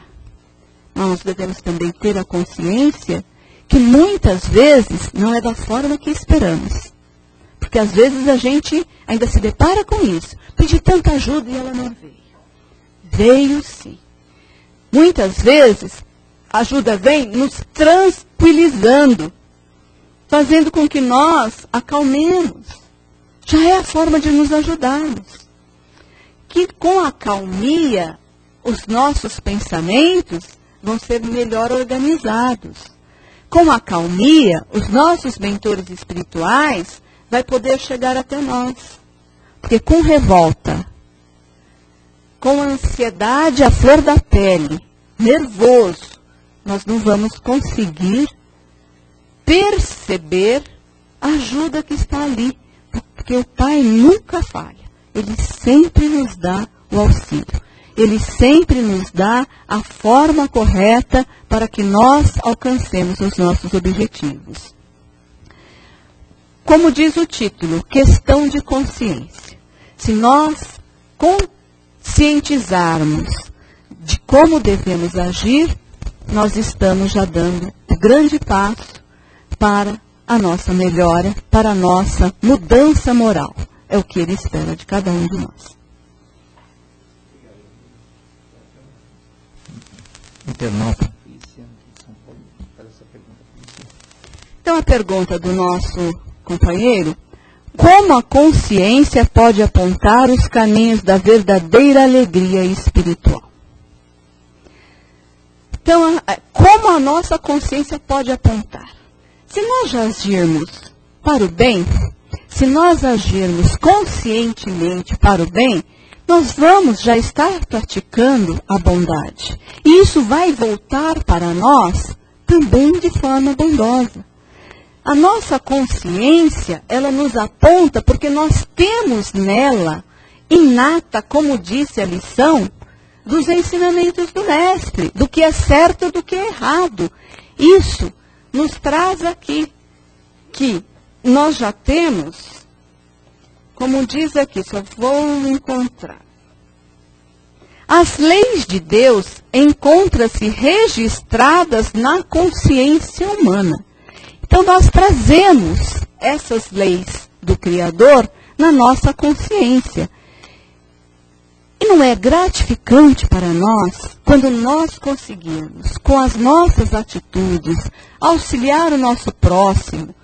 Speaker 2: Nós devemos também ter a consciência que muitas vezes não é da forma que esperamos. Porque às vezes a gente ainda se depara com isso. Pedi tanta ajuda e ela não veio. Veio sim. Muitas vezes a ajuda vem nos tranquilizando, fazendo com que nós acalmemos. Já é a forma de nos ajudarmos. Que com a calmia, os nossos pensamentos vão ser melhor organizados. Com a calmia, os nossos mentores espirituais vai poder chegar até nós. Porque com revolta, com ansiedade à flor da pele, nervoso, nós não vamos conseguir perceber a ajuda que está ali. Porque o Pai nunca falha. Ele sempre nos dá o auxílio. Ele sempre nos dá a forma correta para que nós alcancemos os nossos objetivos. Como diz o título, questão de consciência. Se nós conscientizarmos de como devemos agir, nós estamos já dando o grande passo para a nossa melhora, para a nossa mudança moral. É o que Ele espera de cada um de nós.
Speaker 1: Internauta.
Speaker 2: Então, a pergunta do nosso companheiro: como a consciência pode apontar os caminhos da verdadeira alegria espiritual? Então, como a nossa consciência pode apontar? Se nós agirmos para o bem, se nós agirmos conscientemente para o bem, nós vamos já estar praticando a bondade. E isso vai voltar para nós também de forma bondosa. A nossa consciência, ela nos aponta porque nós temos nela, inata, como disse a lição, dos ensinamentos do Mestre, do que é certo e do que é errado. Isso nos traz aqui que nós já temos, como diz aqui, só vou encontrar. As leis de Deus encontram-se registradas na consciência humana. Então, nós trazemos essas leis do Criador na nossa consciência. E não é gratificante para nós quando nós conseguirmos, com as nossas atitudes, auxiliar o nosso próximo,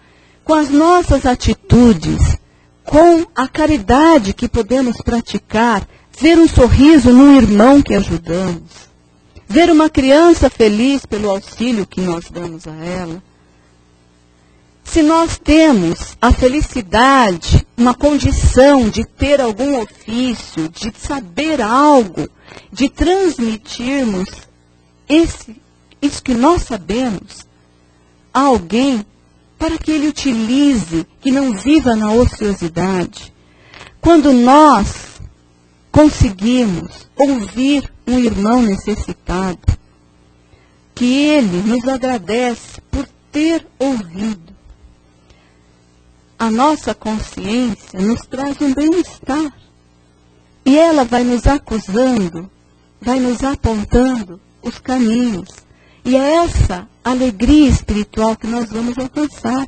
Speaker 2: com as nossas atitudes, com a caridade que podemos praticar, ver um sorriso no irmão que ajudamos, ver uma criança feliz pelo auxílio que nós damos a ela. Se nós temos a felicidade, uma condição de ter algum ofício, de saber algo, de transmitirmos isso que nós sabemos a alguém, para que ele utilize, que não viva na ociosidade. Quando nós conseguimos ouvir um irmão necessitado, que Ele nos agradece por ter ouvido. A nossa consciência nos traz um bem-estar. E ela vai nos acusando, vai nos apontando os caminhos. E é essa alegria espiritual que nós vamos alcançar.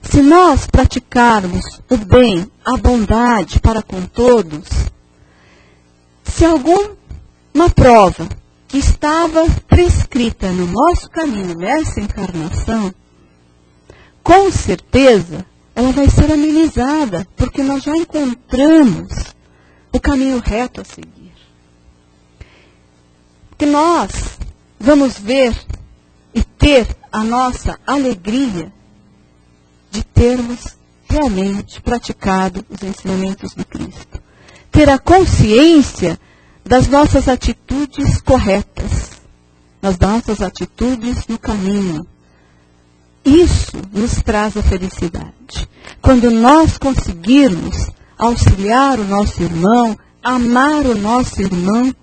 Speaker 2: Se nós praticarmos o bem, a bondade para com todos, se alguma prova que estava prescrita no nosso caminho nessa encarnação, com certeza ela vai ser amenizada, porque nós já encontramos o caminho reto a seguir. Que nós vamos ver e ter a nossa alegria de termos realmente praticado os ensinamentos do Cristo. Ter a consciência das nossas atitudes corretas, das nossas atitudes no caminho. Isso nos traz a felicidade. Quando nós conseguirmos auxiliar o nosso irmão, amar o nosso irmão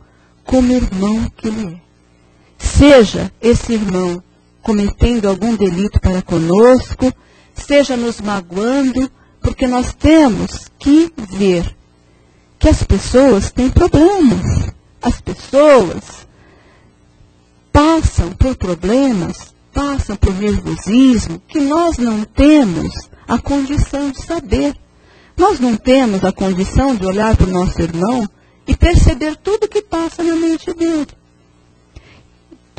Speaker 2: como irmão que ele é. Seja esse irmão cometendo algum delito para conosco, seja nos magoando, porque nós temos que ver que as pessoas têm problemas. As pessoas passam por problemas, passam por nervosismo, que nós não temos a condição de saber. Nós não temos a condição de olhar para o nosso irmão e perceber tudo que passa na mente dele.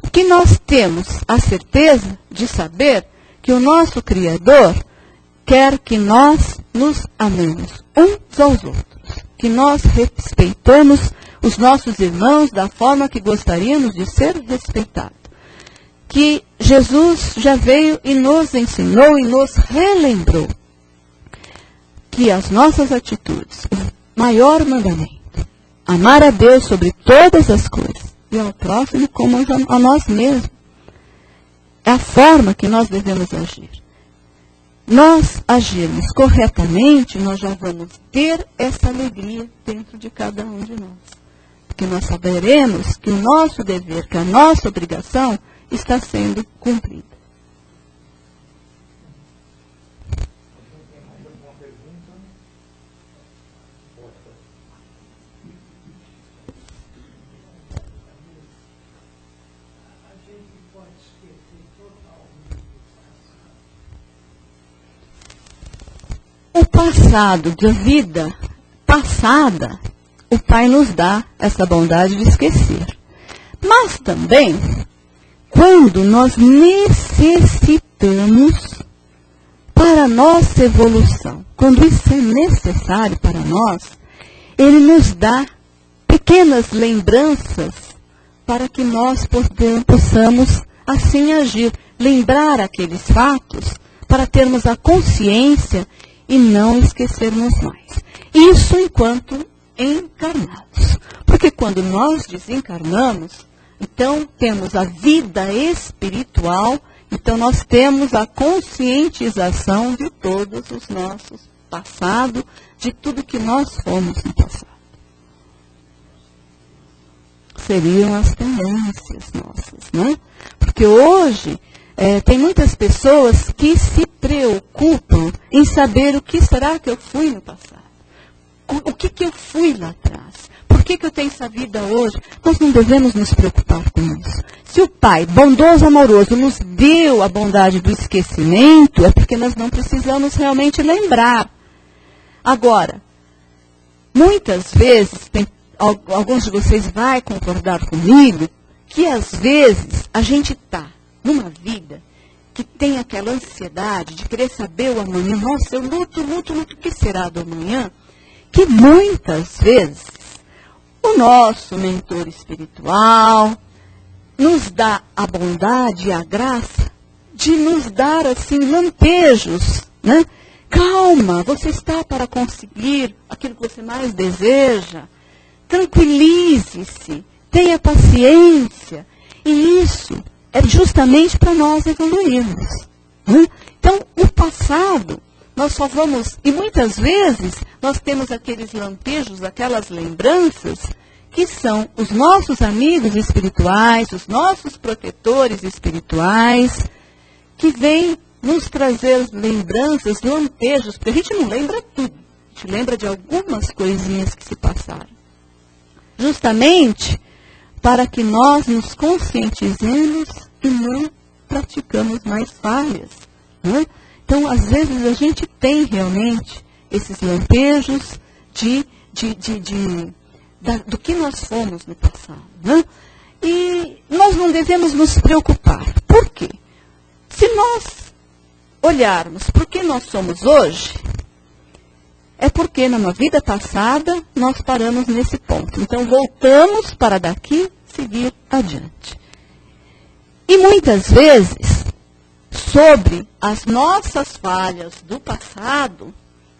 Speaker 2: O que nós temos a certeza de saber que o nosso Criador quer que nós nos amemos uns aos outros, que nós respeitamos os nossos irmãos da forma que gostaríamos de ser respeitados. Que Jesus já veio e nos ensinou e nos relembrou que as nossas atitudes, o maior mandamento, amar a Deus sobre todas as coisas e ao próximo como a nós mesmos, é a forma que nós devemos agir. Nós agirmos corretamente, nós já vamos ter essa alegria dentro de cada um de nós. Porque nós saberemos que o nosso dever, que a nossa obrigação está sendo cumprida. O passado, de vida passada, o Pai nos dá essa bondade de esquecer. Mas também, quando nós necessitamos para a nossa evolução, quando isso é necessário para nós, Ele nos dá pequenas lembranças para que nós possamos assim agir. Lembrar aqueles fatos para termos a consciência e não esquecermos mais. Isso enquanto encarnados. Porque quando nós desencarnamos, então temos a vida espiritual, então nós temos a conscientização de todos os nossos passados, de tudo que nós fomos no passado. Seriam as tendências nossas, né? Porque hoje tem muitas pessoas que se preocupam em saber o que será que eu fui no passado. O que eu fui lá atrás. Por que eu tenho essa vida hoje? Nós não devemos nos preocupar com isso. Se o Pai, bondoso, amoroso, nos deu a bondade do esquecimento, é porque nós não precisamos realmente lembrar. Agora, muitas vezes, alguns de vocês vão concordar comigo, que às vezes a gente está numa vida que tem aquela ansiedade de querer saber o amanhã. Nossa, eu luto, o que será do amanhã? Que muitas vezes o nosso mentor espiritual nos dá a bondade e a graça de nos dar assim lampejos, né? Calma, você está para conseguir aquilo que você mais deseja. Tranquilize-se, tenha paciência. E isso é justamente para nós evoluirmos. Né? Então, o passado, nós só vamos... E muitas vezes, nós temos aqueles lampejos, aquelas lembranças, que são os nossos amigos espirituais, os nossos protetores espirituais, que vêm nos trazer lembranças, lampejos, porque a gente não lembra tudo, a gente lembra de algumas coisinhas que se passaram. Justamente para que nós nos conscientizemos e não praticamos mais falhas. Né? Então, às vezes, a gente tem realmente esses lampejos do que nós fomos no passado. Né? E nós não devemos nos preocupar. Por quê? Se nós olharmos para o que nós somos hoje, é porque na vida passada nós paramos nesse ponto. Então, voltamos para daqui seguir adiante. E muitas vezes, sobre as nossas falhas do passado,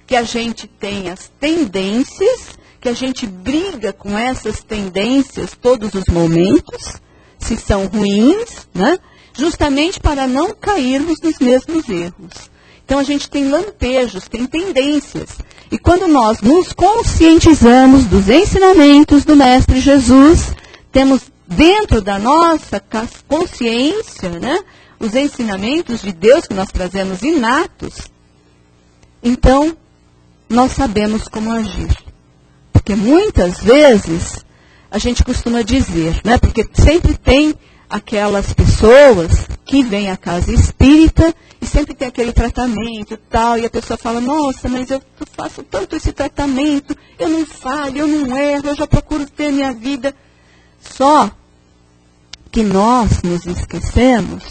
Speaker 2: que a gente tem as tendências, que a gente briga com essas tendências todos os momentos, se são ruins, né? Justamente para não cairmos nos mesmos erros. Então, a gente tem lampejos, tem tendências. E quando nós nos conscientizamos dos ensinamentos do Mestre Jesus, temos dentro da nossa consciência, né, os ensinamentos de Deus que nós trazemos inatos, então, nós sabemos como agir. Porque muitas vezes, a gente costuma dizer, né, porque sempre tem aquelas pessoas que vêm à casa espírita e sempre tem aquele tratamento e tal, e a pessoa fala, nossa, mas eu faço tanto esse tratamento, eu não falho, eu não erro, eu já procuro ter minha vida. Só que nós nos esquecemos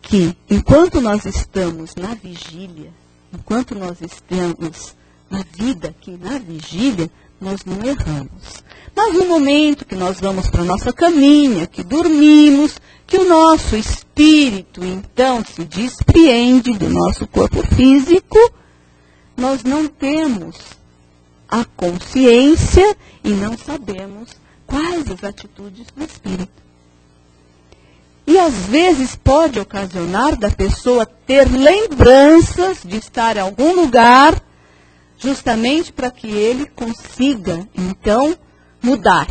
Speaker 2: que enquanto nós estamos na vigília, enquanto nós estamos na vida aqui na vigília, nós não erramos. Mas no momento que nós vamos para a nossa caminha, que dormimos, que o nosso espírito, então, se despreende do nosso corpo físico, nós não temos a consciência e não sabemos quais as atitudes do espírito. E às vezes pode ocasionar da pessoa ter lembranças de estar em algum lugar, justamente para que ele consiga, então, mudar.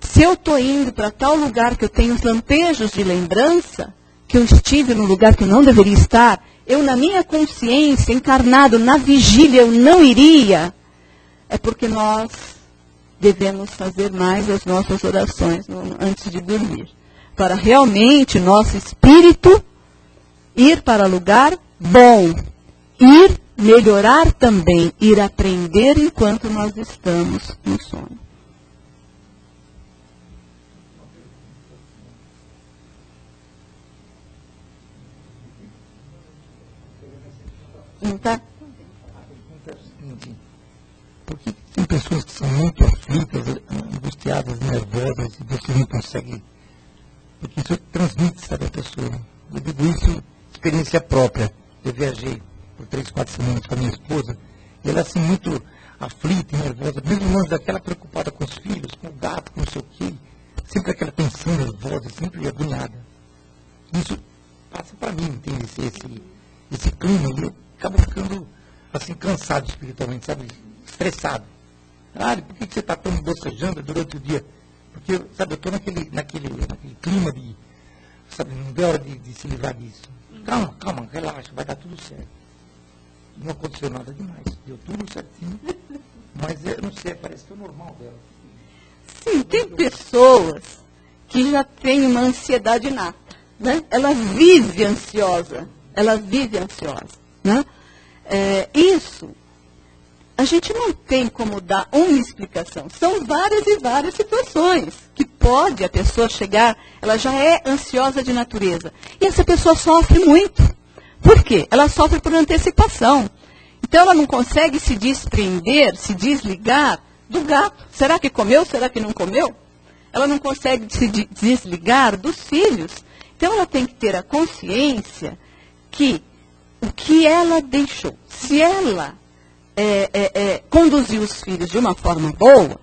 Speaker 2: Se eu estou indo para tal lugar que eu tenho os lampejos de lembrança, que eu estive no lugar que eu não deveria estar, eu na minha consciência, encarnado na vigília, eu não iria, é porque nós devemos fazer mais as nossas orações antes de dormir. Para realmente nosso espírito ir para lugar bom, ir melhorar também, ir aprender enquanto nós estamos no sono. Não tá?
Speaker 1: A pergunta é o seguinte, por que tem pessoas que são muito aflitas, angustiadas, nervosas, e você não consegue, porque isso transmite, sabe, a pessoa. Eu digo isso, experiência própria. Eu viajei por 3, 4 semanas com a minha esposa, e ela assim muito aflita e nervosa, mesmo longe daquela preocupada com os filhos, com o gato, com não sei o quê, sempre aquela tensão nervosa, sempre agoniada. Isso passa para mim, entende, esse clima, e eu acabo ficando assim cansado espiritualmente, sabe, estressado. Ah, por que você está tão bocejando durante o dia? Porque, sabe, eu estou naquele clima de, sabe, não deu hora de se livrar disso. Calma, relaxa, vai dar tudo certo. Não aconteceu nada demais, deu tudo certinho, mas eu não sei, parece que é o normal dela.
Speaker 2: Sim, tem pessoas que já têm uma ansiedade inata, né? Ela vive ansiosa, né? Isso, a gente não tem como dar uma explicação. São várias e várias situações que pode a pessoa chegar, ela já é ansiosa de natureza. E essa pessoa sofre muito. Por quê? Ela sofre por antecipação. Então, ela não consegue se desprender, se desligar do gato. Será que comeu? Será que não comeu? Ela não consegue se desligar dos filhos. Então, ela tem que ter a consciência que o que ela deixou, se ela conduzir os filhos de uma forma boa,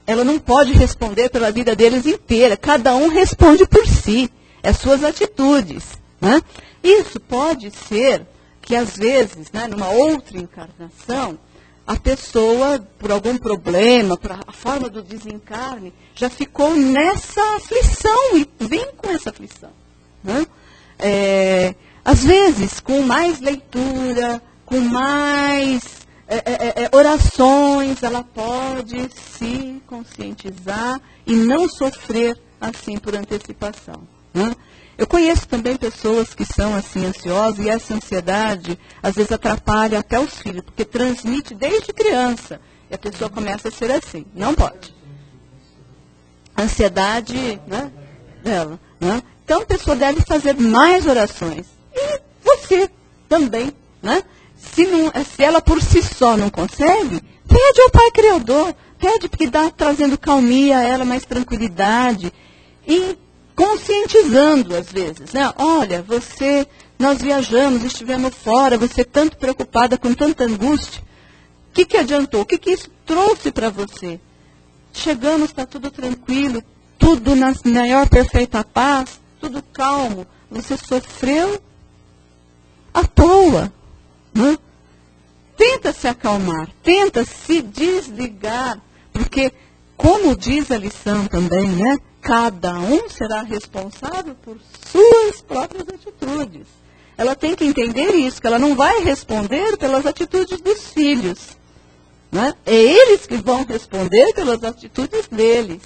Speaker 2: ela não pode responder pela vida deles inteira. Cada um responde por si, as suas atitudes, né? Isso pode ser que, às vezes, né, numa outra encarnação, a pessoa, por algum problema, por a forma do desencarne, já ficou nessa aflição e vem com essa aflição. Né? Às vezes, com mais leitura, com mais orações, ela pode se conscientizar e não sofrer assim por antecipação. Né? Eu conheço também pessoas que são assim ansiosas e essa ansiedade às vezes atrapalha até os filhos, porque transmite desde criança e a pessoa começa a ser assim. Não pode. A ansiedade, né, dela. Né? Então a pessoa deve fazer mais orações. E você também, né? Se ela por si só não consegue, pede ao Pai Criador, pede porque está trazendo calmia a ela, mais tranquilidade e conscientizando às vezes, né? Olha, nós viajamos, estivemos fora, você tanto preocupada com tanta angústia, o que adiantou? O que isso trouxe para você? Chegamos, está tudo tranquilo, tudo na maior perfeita paz, tudo calmo, você sofreu à toa. Né? Tenta se acalmar, tenta se desligar, porque, como diz a lição também, né? Cada um será responsável por suas próprias atitudes. Ela tem que entender isso, que ela não vai responder pelas atitudes dos filhos. Né? É eles que vão responder pelas atitudes deles.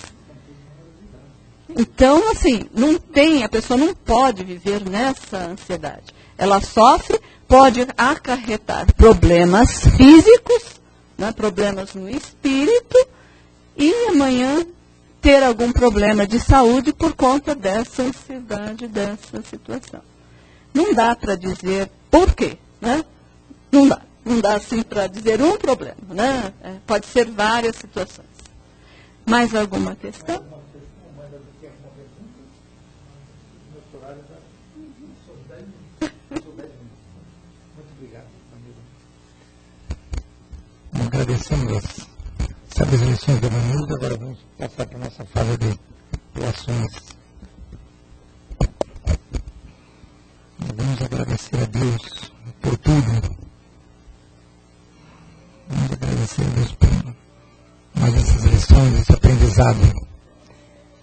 Speaker 2: Então, assim, a pessoa não pode viver nessa ansiedade. Ela sofre, pode acarretar problemas físicos, né, problemas no espírito, e amanhã ter algum problema de saúde por conta dessa ansiedade, dessa situação. Não dá para dizer por quê, né? Não dá assim para dizer um problema, né? Pode ser várias situações. Mais alguma questão?
Speaker 1: Agradecemos as sábias lições da Vanilda. Agora vamos passar para a nossa fase de doações. Vamos agradecer a Deus por tudo. Vamos agradecer a Deus por mais essas lições, esse aprendizado.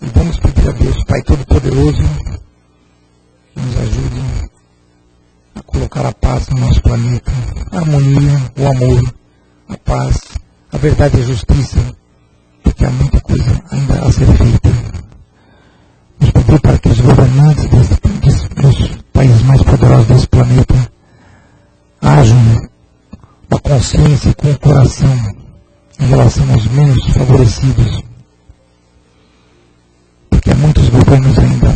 Speaker 1: E vamos pedir a Deus, Pai Todo-Poderoso, que nos ajude a colocar a paz no nosso planeta, a harmonia, o amor, a paz, a verdade e a justiça, porque há muita coisa ainda a ser feita. Nos pedir para que os governantes dos países mais poderosos desse planeta ajam com a consciência e com o coração em relação aos menos favorecidos, porque há muitos governos ainda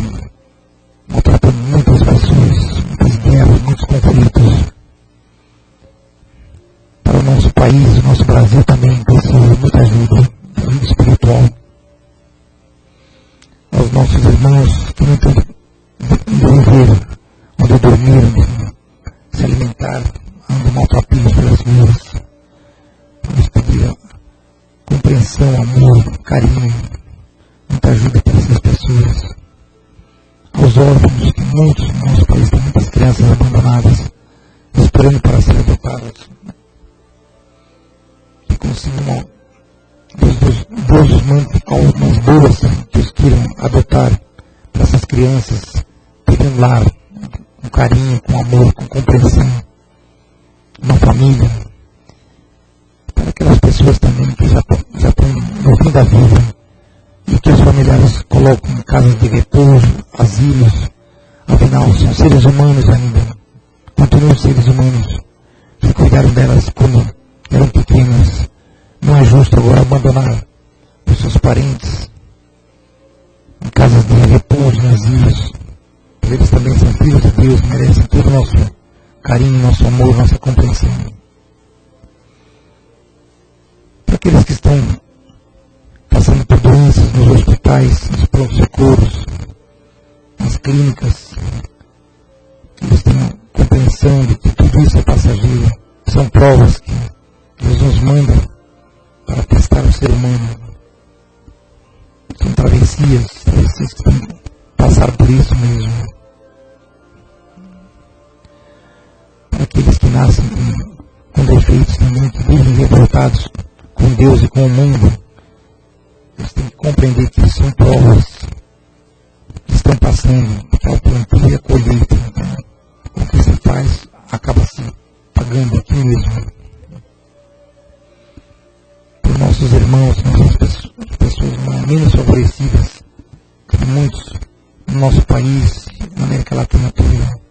Speaker 1: maltratando muitas pessoas, muitas guerras, muitos conflitos. Para o nosso país, o nosso Brasil também precisa de muita ajuda espiritual. Aos nossos irmãos que não têm onde viver, onde dormir, se alimentar, andam maltrapilhos pelas ruas. Vamos pedir compreensão, amor, carinho, muita ajuda para essas pessoas. Aos órfãos, que muitos no nosso país têm muitas crianças abandonadas, esperando para serem adotadas. Que consigam, Deus os mande almas boas que os queiram adotar para essas crianças, terem um lar, com carinho, com amor, com compreensão, uma família, para aquelas pessoas também que já estão no fim da vida e que os familiares colocam em casas de repouso, asilos, afinal são seres humanos ainda, continuam seres humanos que cuidaram delas quando eram pequenas. Não é justo agora abandonar os seus parentes em casas de repouso, em asilos. Eles também são filhos de Deus, merecem todo o nosso carinho, nosso amor, nossa compreensão. Para aqueles que estão passando por doenças nos hospitais, nos pronto-socorros, nas clínicas, que eles tenham compreensão de que tudo isso é passageiro. São provas que Deus nos manda para testar o ser humano. São travessias que têm que passar por isso mesmo. Para aqueles que nascem com imperfeitos também, que vivem revoltados com Deus e com o mundo. Eles têm que compreender que são provas que estão passando, que é o plantio e a colheita. Então, o que se faz acaba se pagando aqui mesmo. Por nossos irmãos, nossas pessoas menos favorecidas, que muitos no nosso país, na América Latina toda,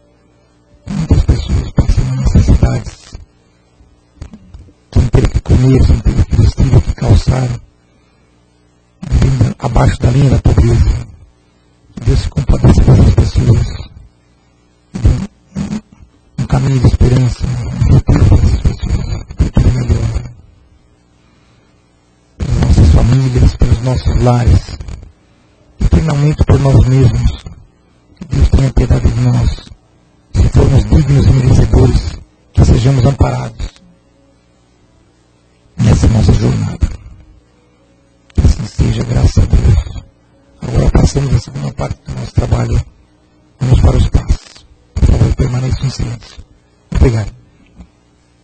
Speaker 1: muitas pessoas passando necessidades, sem ter o que comer, sem ter o que vestir, o que calçar, vivendo abaixo da linha da pobreza. Que Deus se compadeça dessas pessoas, um caminho de esperança, um futuro para essas pessoas, um futuro melhor. Pelas nossas famílias, pelos nossos lares, e finalmente por nós mesmos. Que Deus tenha piedade de nós. Se formos dignos e merecedores, que sejamos amparados nessa nossa jornada. Que assim seja, graças a Deus. Agora passamos a segunda parte do nosso trabalho. Vamos para os passos. Por favor, permaneça em silêncio. Obrigado.